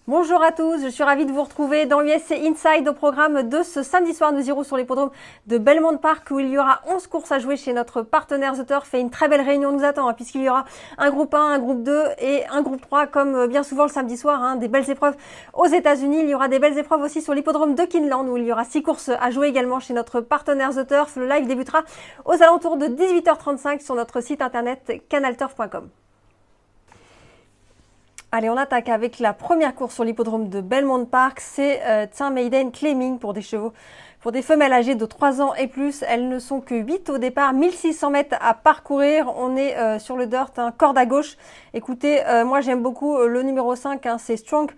Bonjour à tous, je suis ravie de vous retrouver dans USC Inside au programme de ce samedi soir. Nous irons sur l'hippodrome de Belmont Park où il y aura 11 courses à jouer chez notre partenaire The Turf et une très belle réunion nous attend puisqu'il y aura un groupe 1, un groupe 2 et un groupe 3 comme bien souvent le samedi soir, des belles épreuves aux États-Unis. Il y aura des belles épreuves aussi sur l'hippodrome de Kinland où il y aura 6 courses à jouer également chez notre partenaire The Turf. Le live débutera aux alentours de 18h35 sur notre site internet canalturf.com. Allez, on attaque avec la première course sur l'hippodrome de Belmont Park. C'est Tsin Maiden Claiming pour des chevaux. Pour des femelles âgées de 3 ans et plus, elles ne sont que 8 au départ, 1600 mètres à parcourir. On est sur le dirt, corde à gauche. Écoutez, moi j'aime beaucoup le numéro 5, c'est Strong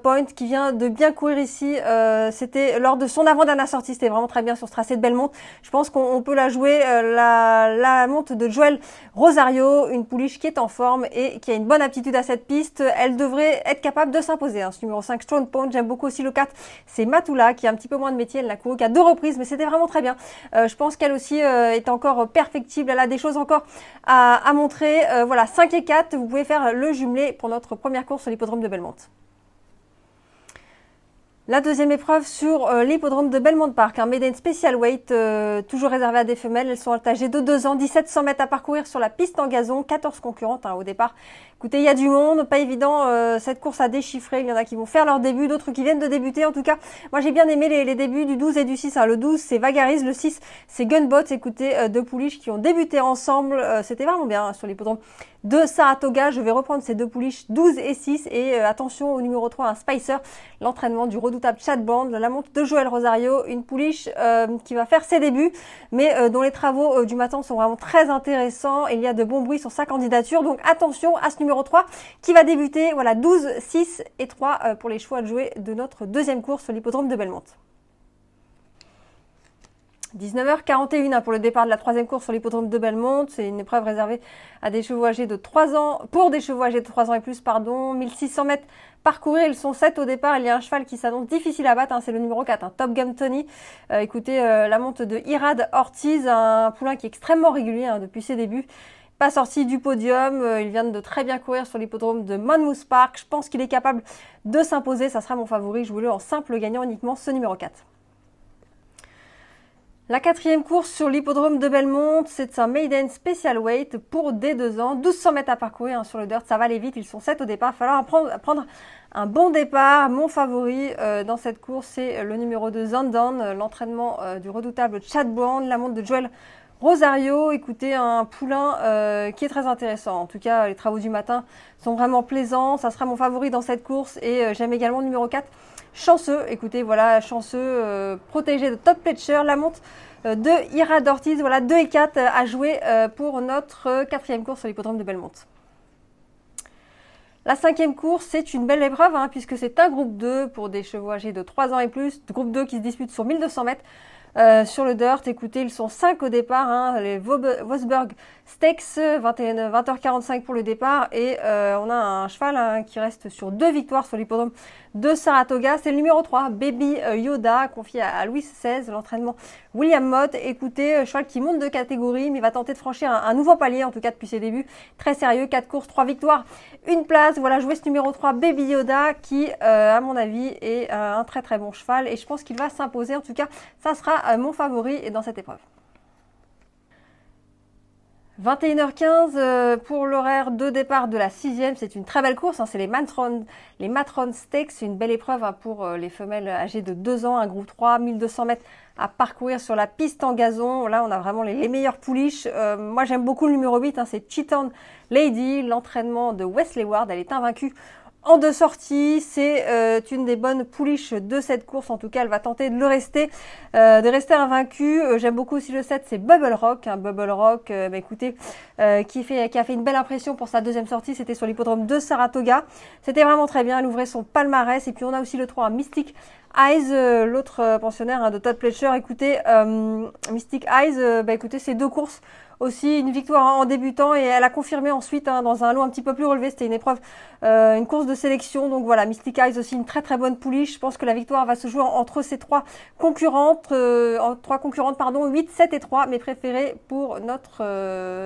Point qui vient de bien courir ici. C'était lors de son avant-dernière sortie, c'était vraiment très bien sur ce tracé de Belmont. Je pense qu'on peut la jouer, la monte de Joel Rosario, une pouliche qui est en forme et qui a une bonne aptitude à cette piste. Elle devrait être capable de s'imposer. Ce numéro 5, Strong Point, j'aime beaucoup aussi le 4, c'est Matula qui a un petit peu moins de métier, elle l'a couru qu'à 2 reprises, mais c'était vraiment très bien. Je pense qu'elle aussi est encore perfectible, elle a des choses encore à montrer. Voilà, 5 et 4, vous pouvez faire le jumelé pour notre première course sur l'hippodrome de Belmont. La deuxième épreuve sur l'hippodrome de Belmont Park, un Maiden Special Weight, toujours réservé à des femelles. Elles sont âgées de 2 ans, 1700 mètres à parcourir sur la piste en gazon, 14 concurrentes au départ. Écoutez, il y a du monde, pas évident cette course à déchiffrer. Il y en a qui vont faire leur début, d'autres qui viennent de débuter. En tout cas, moi j'ai bien aimé les débuts du 12 et du 6. Le 12 c'est Vagaris, le 6 c'est Gunbot. Écoutez, deux pouliches qui ont débuté ensemble, c'était vraiment bien sur l'hippodrome de Saratoga. Je vais reprendre ces deux pouliches 12 et 6 et attention au numéro 3, un Spicer, l'entraînement du redoutable Chad Bond, la monte de Joel Rosario, une pouliche qui va faire ses débuts mais dont les travaux du matin sont vraiment très intéressants. Il y a de bons bruits sur sa candidature, donc attention à ce numéro 3 qui va débuter. Voilà, 12, 6 et 3 pour les chevaux à jouer de notre deuxième course sur l'hippodrome de Belmont. 19h41 pour le départ de la troisième course sur l'hippodrome de Belmont. C'est une épreuve réservée à des chevaux âgés de 3 ans, pour des chevaux âgés de 3 ans et plus, 1600 mètres parcourir. Ils sont 7 au départ. Il y a un cheval qui s'annonce difficile à battre, c'est le numéro 4, Top Gun Tony. Écoutez, la monte de Irad Ortiz, un poulain qui est extrêmement régulier depuis ses débuts. Pas sorti du podium, il vient de très bien courir sur l'hippodrome de Monmouth Park. Je pense qu'il est capable de s'imposer, ça sera mon favori. Je voulais en simple gagnant uniquement ce numéro 4. La quatrième course sur l'hippodrome de Belmont, c'est un Maiden Special Weight pour des 2 ans, 1200 mètres à parcourir sur le dirt, ça va aller vite, ils sont 7 au départ, il va falloir prendre un bon départ. Mon favori dans cette course, c'est le numéro 2, Zandan, l'entraînement du redoutable Chad Brown, la monte de Joel Rosario. Écoutez, un poulain qui est très intéressant. En tout cas, les travaux du matin sont vraiment plaisants, ça sera mon favori dans cette course et j'aime également le numéro 4. Chanceux, écoutez, voilà, chanceux, protégé de Top Pletcher, la monte de Irad Ortiz, voilà, 2 et 4 à jouer pour notre quatrième course sur l'hippodrome de Belmont. La cinquième course, c'est une belle épreuve puisque c'est un groupe 2 pour des chevaux âgés de 3 ans et plus, groupe 2 qui se dispute sur 1200 mètres. Sur le dirt, écoutez, ils sont 5 au départ, les Vosburg Stakes, 20h45 pour le départ et on a un cheval qui reste sur 2 victoires sur l'hippodrome de Saratoga, c'est le numéro 3, Baby Yoda, confié à Louis XVI, l'entraînement William Mott. Écoutez, cheval qui monte de catégorie mais va tenter de franchir un nouveau palier en tout cas depuis ses débuts, très sérieux, 4 courses, 3 victoires, 1 place. Voilà, jouer ce numéro 3, Baby Yoda qui à mon avis est un très très bon cheval et je pense qu'il va s'imposer. En tout cas, ça sera mon favori dans cette épreuve. 21h15 pour l'horaire de départ de la 6e, c'est une très belle course, c'est les Matron Stakes, c'est une belle épreuve pour les femelles âgées de 2 ans, un groupe 3, 1200 mètres à parcourir sur la piste en gazon. Là on a vraiment les meilleures pouliches. Moi j'aime beaucoup le numéro 8, c'est Cheaton Lady, l'entraînement de Wesley Ward, elle est invaincue en 2 sorties, c'est une des bonnes pouliches de cette course. En tout cas, elle va tenter de rester invaincue. J'aime beaucoup aussi le 7, c'est Bubble Rock. Bubble Rock, écoutez, qui a fait une belle impression pour sa deuxième sortie. C'était sur l'hippodrome de Saratoga. C'était vraiment très bien. Elle ouvrait son palmarès. Et puis on a aussi le 3, Mystic Eyes, l'autre pensionnaire hein, de Todd Pletcher, écoutez, Mystic Eyes, écoutez, c'est 2 courses aussi, une victoire en débutant et elle a confirmé ensuite hein, dans un lot un petit peu plus relevé, c'était une épreuve, une course de sélection, donc voilà, Mystic Eyes aussi une très très bonne pouliche, je pense que la victoire va se jouer entre ces 3 concurrentes, 8, 7 et 3, mes préférés pour notre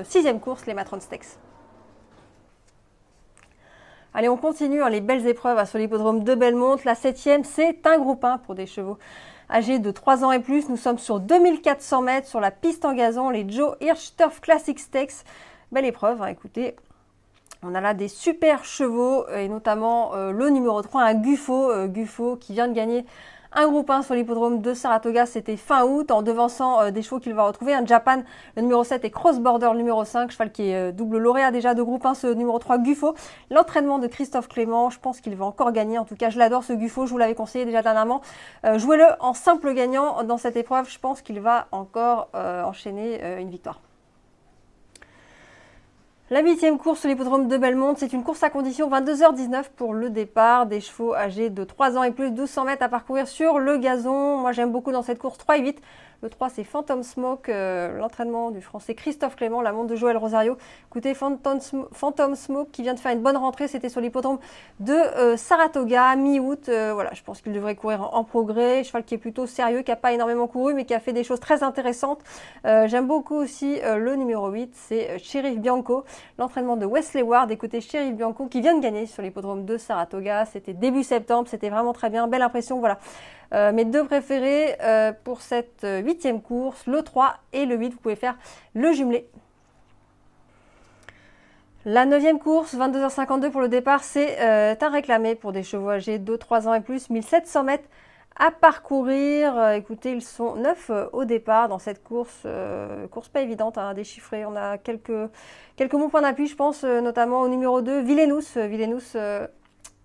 6e course, les Matron Stakes. Allez, on continue hein, les belles épreuves sur l'hippodrome de Belmont. La 7e, c'est un groupe 1 pour des chevaux âgés de 3 ans et plus. Nous sommes sur 2400 mètres sur la piste en gazon, les Joe Hirsch Turf Classic Stakes. Belle épreuve, hein, écoutez. On a là des super chevaux et notamment le numéro 3, un Gufo qui vient de gagner un groupe 1 sur l'hippodrome de Saratoga, c'était fin août, en devançant des chevaux qu'il va retrouver. Un Japan, le numéro 7 et Cross Border, le numéro 5, cheval qui est double lauréat déjà de groupe 1, ce numéro 3, Gufo. L'entraînement de Christophe Clément, je pense qu'il va encore gagner. En tout cas, je l'adore ce Gufo, je vous l'avais conseillé déjà dernièrement. Jouez-le en simple gagnant dans cette épreuve, je pense qu'il va encore enchaîner une victoire. La 8e course sur l'hippodrome de Belmont, c'est une course à condition 22h19 pour le départ. Des chevaux âgés de 3 ans et plus, 1200 mètres à parcourir sur le gazon. Moi j'aime beaucoup dans cette course 3 et 8. Le 3 c'est Phantom Smoke, l'entraînement du français Christophe Clément, la montre de Joël Rosario. Écoutez, Phantom Smoke qui vient de faire une bonne rentrée, c'était sur l'hippodrome de Saratoga, mi-août. Voilà, je pense qu'il devrait courir en progrès. Cheval qui est plutôt sérieux, qui n'a pas énormément couru, mais qui a fait des choses très intéressantes. J'aime beaucoup aussi le numéro 8, c'est Sheriff Bianco, l'entraînement de Wesley Ward. Écoutez, Sheriff Bianco qui vient de gagner sur l'hippodrome de Saratoga. C'était début septembre, c'était vraiment très bien, belle impression, voilà. Mes 2 préférés pour cette 8e course, le 3 et le 8, vous pouvez faire le jumelé. La 9e course, 22h52 pour le départ, c'est un réclamé pour des chevaux âgés de 3 ans et plus, 1700 mètres à parcourir. Écoutez, ils sont 9 au départ dans cette course, course pas évidente à déchiffrer. On a quelques bons points d'appui, je pense, notamment au numéro 2, Villenous,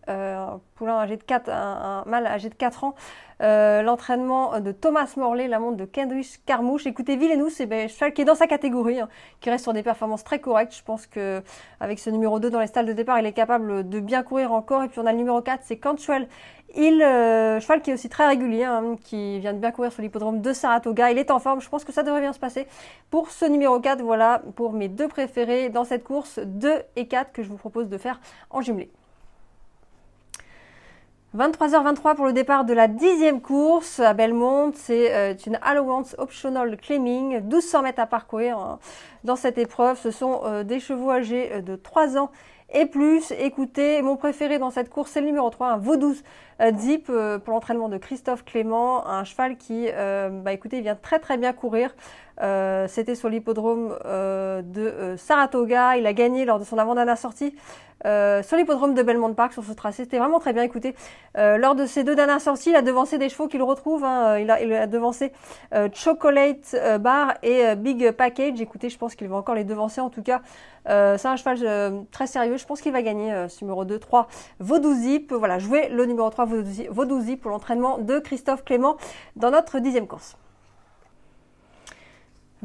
un poulain âgé de 4, un mâle âgé de 4 ans. L'entraînement de Thomas Morley, la montre de Kendrick Carmouche. Écoutez, Villenous, c'est cheval qui est dans sa catégorie, hein, qui reste sur des performances très correctes. Je pense que avec ce numéro 2 dans les stalles de départ, il est capable de bien courir encore. Et puis on a le numéro 4, c'est Cantwell Hill, cheval qui est aussi très régulier, hein, qui vient de bien courir sur l'hippodrome de Saratoga. Il est en forme, je pense que ça devrait bien se passer. Pour ce numéro 4, voilà pour mes 2 préférés dans cette course, 2 et 4 que je vous propose de faire en jumelé. 23h23 pour le départ de la 10e course à Belmont, c'est une Allowance Optional Claiming, 1200 mètres à parcourir hein, dans cette épreuve. Ce sont des chevaux âgés de 3 ans et plus. Écoutez, mon préféré dans cette course, c'est le numéro 3, un Vaudou Zip pour l'entraînement de Christophe Clément, un cheval qui, écoutez, il vient très très bien courir. C'était sur l'hippodrome de Saratoga, il a gagné lors de son avant-dernière sortie. Sur l'hippodrome de Belmont Park, sur ce tracé, c'était vraiment très bien. Écoutez, lors de ses 2 dernières sorties, il a devancé des chevaux qu'il retrouve. Hein, il a devancé Chocolate Bar et Big Package. Écoutez, je pense qu'il va encore les devancer. En tout cas, c'est un cheval très sérieux. Je pense qu'il va gagner ce numéro 2, 3, Vaudou Zip. Voilà, jouer le numéro 3, Vaudou Zip pour l'entraînement de Christophe Clément dans notre 10e course.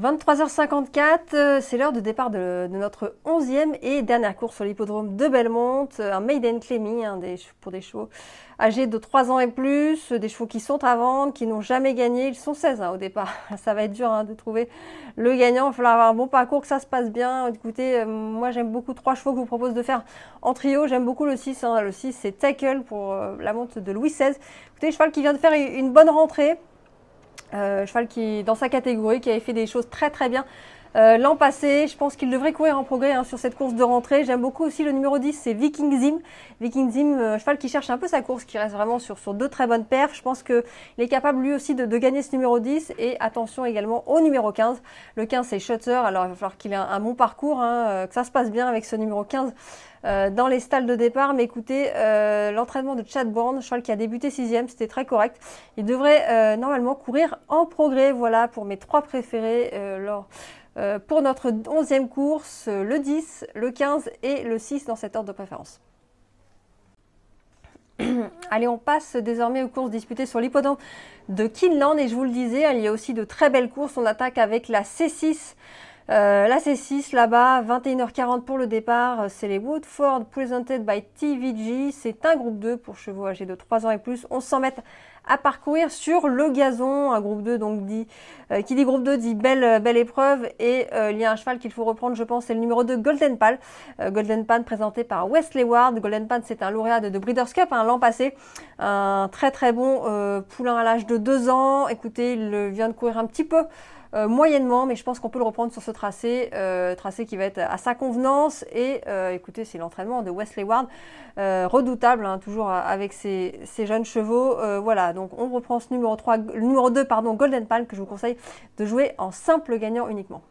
23h54, c'est l'heure de départ de notre 11e et dernière course sur l'hippodrome de Belmont, un Maiden Claiming hein, pour des chevaux âgés de 3 ans et plus, des chevaux qui sont à vendre, qui n'ont jamais gagné, ils sont 16 hein, au départ, ça va être dur hein, de trouver le gagnant, il va falloir avoir un bon parcours, que ça se passe bien. Écoutez, moi j'aime beaucoup 3 chevaux que je vous propose de faire en trio, j'aime beaucoup le 6, hein. Le 6 c'est Tackle pour la montre de Louis XVI, écoutez, cheval qui vient de faire une bonne rentrée. Cheval qui dans sa catégorie, qui avait fait des choses très très bien l'an passé. Je pense qu'il devrait courir en progrès hein, sur cette course de rentrée. J'aime beaucoup aussi le numéro 10, c'est Viking Zim. Viking Zim, cheval qui cherche un peu sa course, qui reste vraiment sur 2 très bonnes perfs. Je pense qu'il est capable lui aussi de gagner ce numéro 10. Et attention également au numéro 15. Le 15 c'est Shutter, alors il va falloir qu'il ait un bon parcours, hein, que ça se passe bien avec ce numéro 15. Dans les stalles de départ, mais écoutez, l'entraînement de Chad Bourne, cheval qui a débuté 6e, c'était très correct. Il devrait normalement courir en progrès. Voilà pour mes 3 préférés pour notre 11e course, le 10, le 15 et le 6 dans cet ordre de préférence. Allez, on passe désormais aux courses disputées sur l'hippodrome de Keeneland et je vous le disais, il y a aussi de très belles courses. On attaque avec la C6. La C6 là-bas, 21h40 pour le départ, c'est les Woodford Presented by TVG, c'est un groupe 2 pour chevaux âgés de 3 ans et plus, 1100 mètres à parcourir sur le gazon. Un groupe 2, donc qui dit groupe 2 dit belle épreuve. Et il y a un cheval qu'il faut reprendre, je pense, c'est le numéro 2, Golden Pan. Golden Pan présenté par Wesley Ward. Golden Pan, c'est un lauréat de Breeders' Cup l'an passé. Un très bon poulain à l'âge de 2 ans. Écoutez, il vient de courir un petit peu moyennement, mais je pense qu'on peut le reprendre sur ce tracé, tracé qui va être à sa convenance. Et écoutez, c'est l'entraînement de Wesley Ward, redoutable, hein, toujours avec ses jeunes chevaux. Voilà, donc on reprend ce numéro 3, le numéro 2, pardon, Golden Pan, que je vous conseille de jouer en simple gagnant uniquement.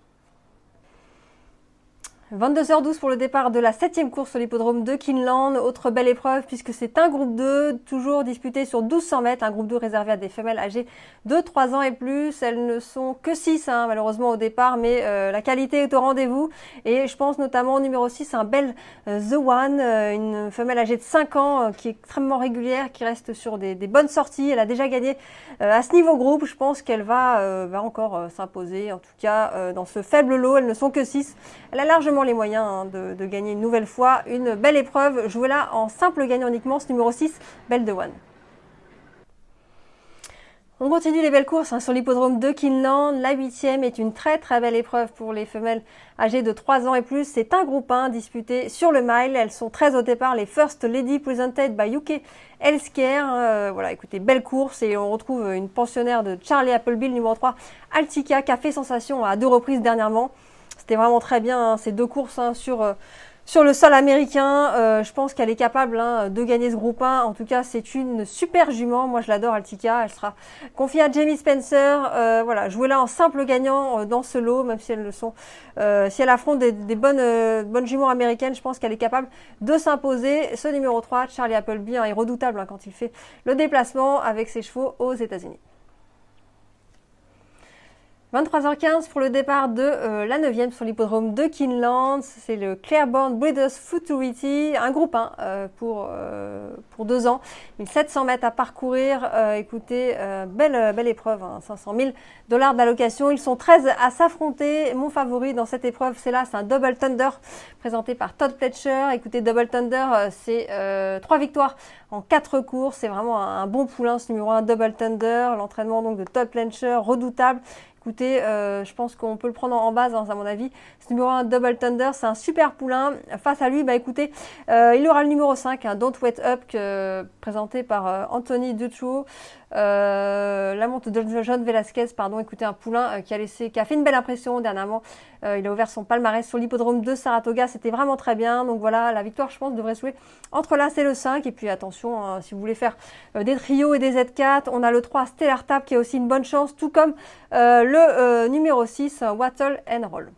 22h12 pour le départ de la 7e course sur l'hippodrome de Keeneland. Autre belle épreuve puisque c'est un groupe 2, toujours disputé sur 1200 mètres. Un groupe 2 réservé à des femelles âgées de 3 ans et plus. Elles ne sont que 6 malheureusement au départ, mais la qualité est au rendez-vous. Et je pense notamment au numéro 6, un bel The One, une femelle âgée de 5 ans qui est extrêmement régulière, qui reste sur des bonnes sorties. Elle a déjà gagné à ce niveau groupe. Je pense qu'elle va encore s'imposer. En tout cas, dans ce faible lot, elles ne sont que 6. Elle a largement les moyens de gagner une nouvelle fois une belle épreuve. Jouez là en simple gagnant uniquement, ce numéro 6, Belle de One. On continue les belles courses sur l'hippodrome de Keeneland. La 8e est une très belle épreuve pour les femelles âgées de 3 ans et plus. C'est un groupe 1 disputé sur le mile. Elles sont 13 au départ, les First Lady presented by UK Healthcare. Voilà, écoutez, belle course et on retrouve une pensionnaire de Charlie Appleby, le numéro 3, Altica, qui a fait sensation à 2 reprises dernièrement. C'était vraiment très bien, ces 2 courses sur le sol américain. Je pense qu'elle est capable de gagner ce groupe 1. En tout cas, c'est une super jument. Moi, je l'adore, Altica. Elle sera confiée à Jamie Spencer. Voilà, jouez là en simple gagnant dans ce lot, même si elles le sont. Si elle affronte des bonnes juments américaines, je pense qu'elle est capable de s'imposer. Ce numéro 3, Charlie Appleby, est redoutable quand il fait le déplacement avec ses chevaux aux États-Unis. 23h15 pour le départ de la 9e sur l'hippodrome de Keeneland. C'est le Claiborne Breeders' Futurity, un groupe 1 pour 2 ans. 1700 mètres à parcourir. Écoutez, belle épreuve, 500 000 $ d'allocation. Ils sont 13 à s'affronter. Mon favori dans cette épreuve, c'est un Double Thunder présenté par Todd Pletcher. Écoutez, Double Thunder, c'est 3 victoires en 4 courses. C'est vraiment un bon poulain, ce numéro 1, Double Thunder. L'entraînement donc de Todd Pletcher, redoutable. Écoutez, je pense qu'on peut le prendre en base, à mon avis. Ce numéro 1, Double Thunder, c'est un super poulain. Face à lui, écoutez, il aura le numéro 5, Don't Wait Up, présenté par Anthony Dutroux. La monte de John Velasquez, écoutez, un poulain qui a fait une belle impression dernièrement. Il a ouvert son palmarès sur l'hippodrome de Saratoga, c'était vraiment très bien. Donc voilà, la victoire, je pense, devrait se jouer entre l'As et le 5. Et puis attention, si vous voulez faire des trios et des Z4, on a le 3, Stellar Tap, qui a aussi une bonne chance, tout comme le numéro 6, Wattle and Roll.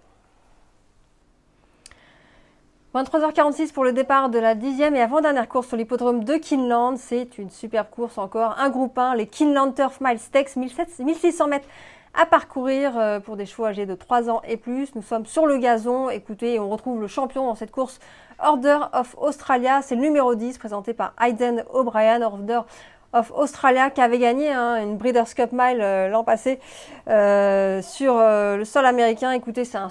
23h46 pour le départ de la 10e et avant-dernière course sur l'hippodrome de Keeneland. C'est une superbe course encore, un groupe 1, les Keeneland Turf Mile Stakes, 1600 mètres à parcourir pour des chevaux âgés de 3 ans et plus. Nous sommes sur le gazon. Écoutez, on retrouve le champion dans cette course, Order of Australia. C'est le numéro 10 présenté par Aidan O'Brien. Order of Australia qui avait gagné une Breeders' Cup Mile l'an passé sur le sol américain. Écoutez, c'est un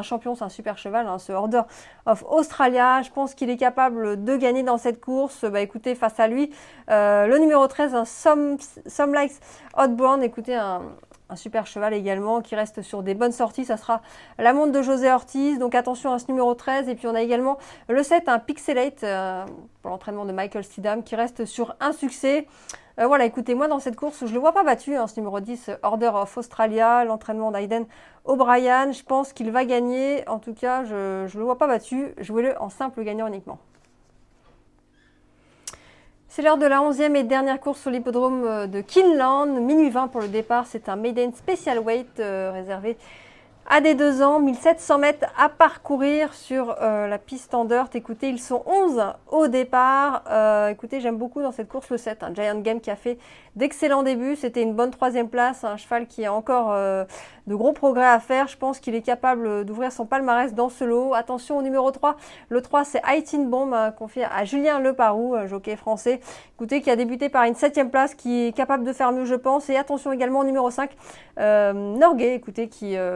champion, c'est un super cheval, ce Order of Australia. Je pense qu'il est capable de gagner dans cette course. Écoutez, face à lui, le numéro 13, Some Likes Hot Brown. Écoutez, un super cheval également qui reste sur des bonnes sorties. Ça sera la montre de José Ortiz. Donc attention à ce numéro 13. Et puis on a également le 7, un Pixelate pour l'entraînement de Michael Steedham qui reste sur un succès. Voilà, écoutez, moi dans cette course, je ne le vois pas battu, ce numéro 10, Order of Australia, l'entraînement d'Aidan O'Brien. Je pense qu'il va gagner. En tout cas, je ne le vois pas battu. Jouez-le en simple gagnant uniquement. C'est l'heure de la 11e et dernière course sur l'hippodrome de Keeneland. Minuit 20 pour le départ. C'est un Maiden Special Weight réservé à des 2 ans. 1700 mètres à parcourir sur la piste en dirt. Écoutez, ils sont 11 au départ. Écoutez, j'aime beaucoup dans cette course le 7. Un Giant Game qui a fait d'excellents débuts. C'était une bonne 3e place. Un cheval qui a encore de gros progrès à faire. Je pense qu'il est capable d'ouvrir son palmarès dans ce lot. Attention au numéro 3. Le 3, c'est Haitin Bomb, confié à Julien Leparoux, jockey français. Écoutez, qui a débuté par une 7e place, qui est capable de faire mieux, je pense. Et attention également au numéro 5, Norgay. Écoutez,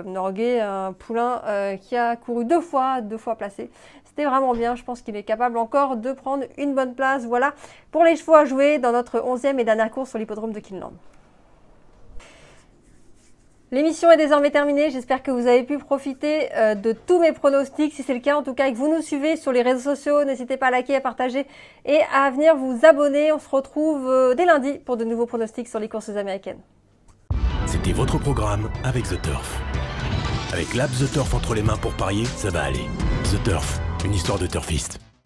Norgay, un poulain qui a couru deux fois placé. C'était vraiment bien, je pense qu'il est capable encore de prendre une bonne place. Voilà pour les chevaux à jouer dans notre 11e et dernière course sur l'hippodrome de Keeneland. L'émission est désormais terminée, j'espère que vous avez pu profiter de tous mes pronostics. Si c'est le cas, en tout cas, et que vous nous suivez sur les réseaux sociaux, n'hésitez pas à liker, à partager et à venir vous abonner. On se retrouve dès lundi pour de nouveaux pronostics sur les courses américaines. C'était votre programme avec The Turf. Avec l'app The Turf entre les mains pour parier, ça va aller. The Turf, une histoire de turfiste.